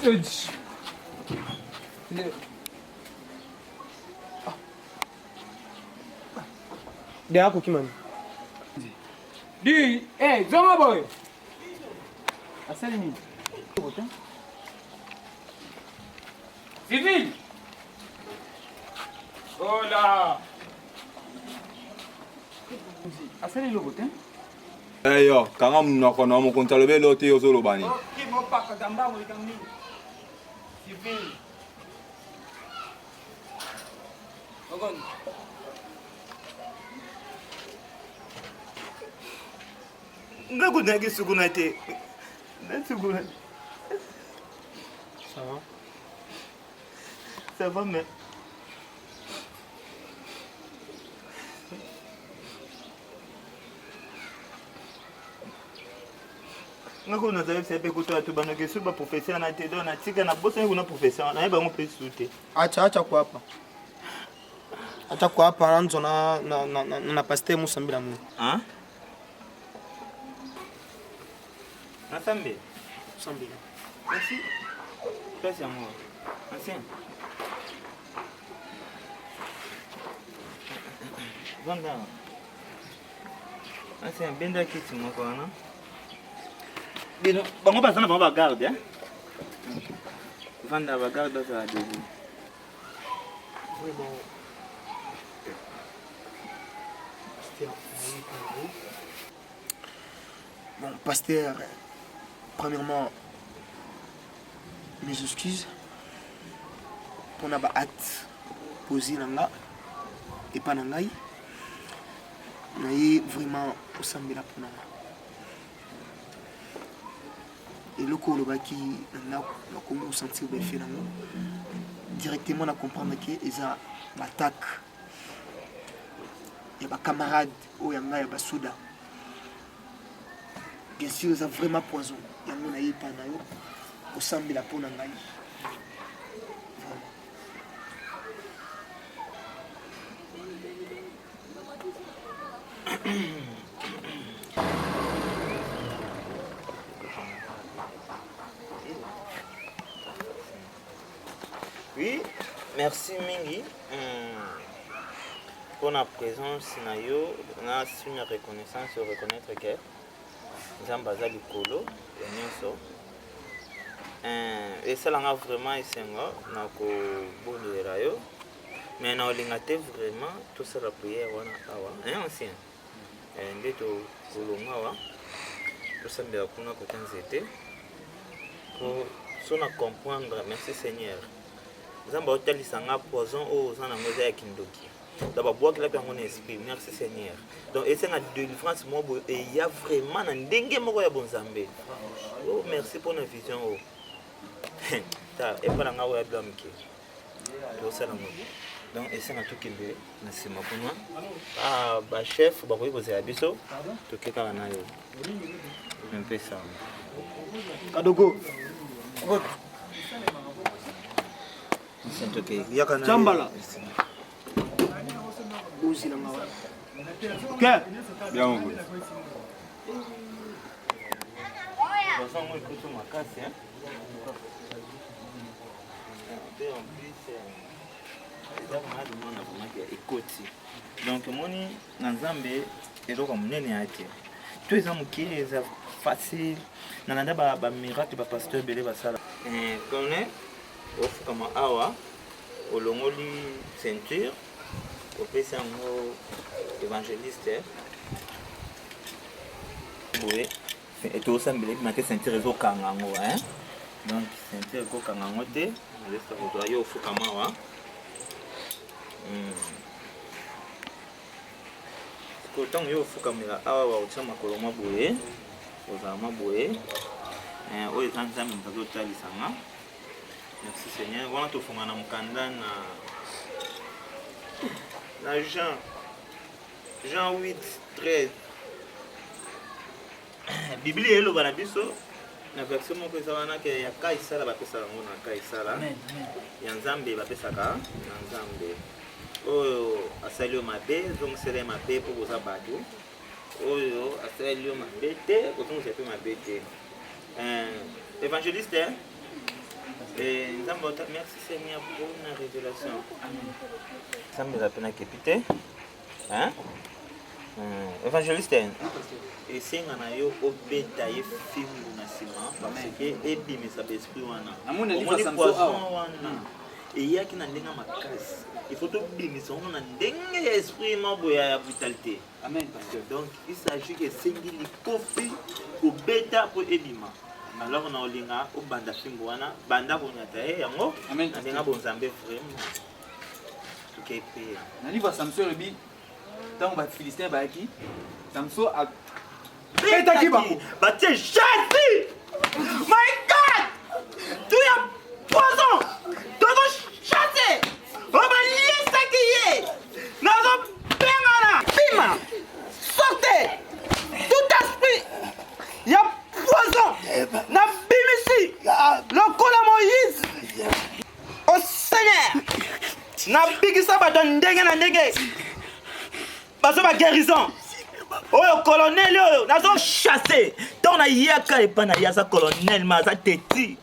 Dia yako kimani. Di, zonga boy. Asali nini? Bota. Civil. Hola. Asali lo bota. Yo, kanga mnoko na mo konta lobe lo te yo zolo bani. Ki mo paka gamba mo ikamni. Civil. Ogon. Ngaku nagi suguna te. Na suguna. Ça va? Ça va mais ngaku na zabe sepe kutoa tu bano kesu ba professeur na te do na tika na bosa kuna professeur na ba mo pe sute. Acha kwa hapa. Acha kwa hapa anzo na pasteur Musambila mu. Hein? Nasambe. Musambila. Merci. Merci amour. Merci. Vanda. Merci benda kiti moko wana. Bino bango bazana bango ba garde hein. Vanda ba garde ça début. Oui bon. Bon, pasteur, premièrement, mes excuses pour n'avoir hâte posé là et pas dans l'aïe. Mais vraiment, au samedi là pour nous. Et le coup, le bas qui n'a comment sentir bien fait directement, on a compris que ils ont l'attaque. Il y a des camarades ou il y a des soudas. Bien sûr, ils ont vraiment poison. Il y a des gens au samedi la pour nous. Oui, merci Mingi pour la présence. On a une reconnaissance et reconnaître que Zambaza Likolo et ça l'a vraiment essayé na ko bonera yo mais na olingate vraiment tout ça la prière wana awa un ancien ndeto kolonga wa tout ça mbela kuna ko tanzete ko sona comprendre merci Seigneur Zamba otalisanga poison au zana ngoza ya kindoki d'abord boire la bien mon esprit merci Seigneur donc et c'est la délivrance moi et il y a vraiment un ndenge moko ya bonzambe oh merci pour la vision oh ta et pas la ngawa ya mki to sala mo donc et c'est na tout kende na sima kuna ah ba chef ba ko poser ya biso to keka na yo un peu ça Kadogo. c'est OK Chambala. Uzi na ngawa. Bien mon gars. Façon moi écoute ma casse hein. En plus donc moni na Nzambe eloko munene yake. To eza mukeza facile na nanda ba miracle ba pasteur belé basala. Connaît ofu kama awa olongoli ceinture opesa ngo évangéliste oui et tout ça mbele ma ceinture ezo kanga ngo hein donc ceinture ko kanga ngo te laisse ko doyo ofu kama wa ko tong yo ofu kamela awa wa uchama koloma boye ozama boye oyo Nzambe mbazo talisanga. Merci Seigneur. Wana tofunga na mukanda na Jean 8:13. Biblia eloba na biso na verset moko eza wana ke ya kaisala bapesaka ngo na kaisala. Ya Nzambe bapesaka na Nzambe. Oyo asali yo mabe zongisela ye mabe mpo koza bato. Oyo asali yo mabe te kozongisa pe mabe te. Évangéliste Merci Seigneur pour une révélation. Ça me rappelle un capité. Hein? Évangéliste, et c'est un ayo au bétail film na sima parce que ebimisa l'esprit wana. On poisson wana. Et il y a qui n'a pas ma casse. Il faut tout bimisa on a dengue esprit maboya ya vitalité. Amen. Donc il s'agit que c'est une copie au béta pour ebima. Alors on a olinga au banda film wana banda konyata yango. Amen. Na nga bonzambe vraiment. OK pé. Na livre Samson le bi tant ba philistin ba qui Samson a Beta qui va battre chassi. My God! Tu as poison. Tu as chassé. On va lier ça qui est. Nous avons pengana. Pima. Sortez. Tout esprit. Il y a poison. Na bimisi. Le cola Moïse. Au Seigneur. Na bigisa ba don ndenge na ndenge. Bazo ba guérison. Oh colonel yo nazo chasser. Donc na yaka epana ya za colonel ma za teti.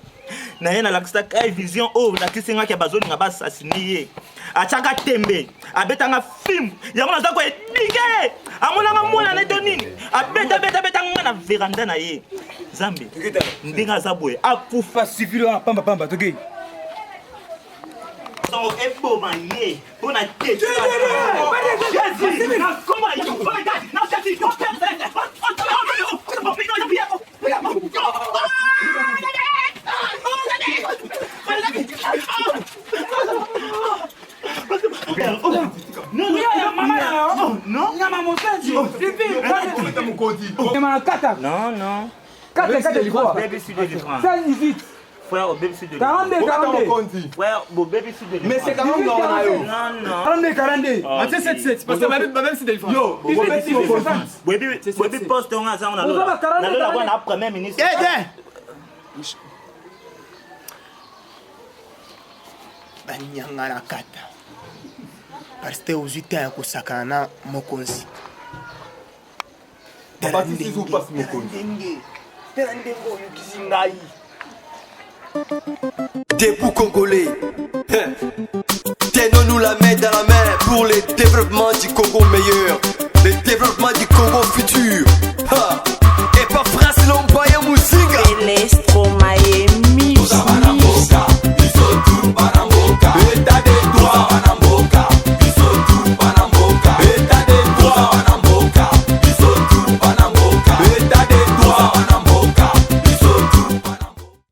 Na yena la kisa vision oh na kisinga ke bazo nga ba assassiner. Achaka tembe. Abetanga film. Yango nazo ko ebige. Amona nga mona na donini. Abeta nga na veranda na ye. Zambe. Ndinga za boye. Akufa civil en pamba toke. So ebo manye bona tete na koma yo na tete no frère, au bébé sud de 42. Frère, au bébé sud de Mais c'est quand même dans la yo. Non. 42. Mathieu 77. Parce que même si défense. Yo, bébé poste on a ça on a la premier ministre. Banyanga na kata. Parce que uzita ya kusakana mokonzi. Papa si vous passe mokonzi. Terandengo yukizingai. Debout congolais, tenons-nous la main dans la main pour le développement du Congo meilleur.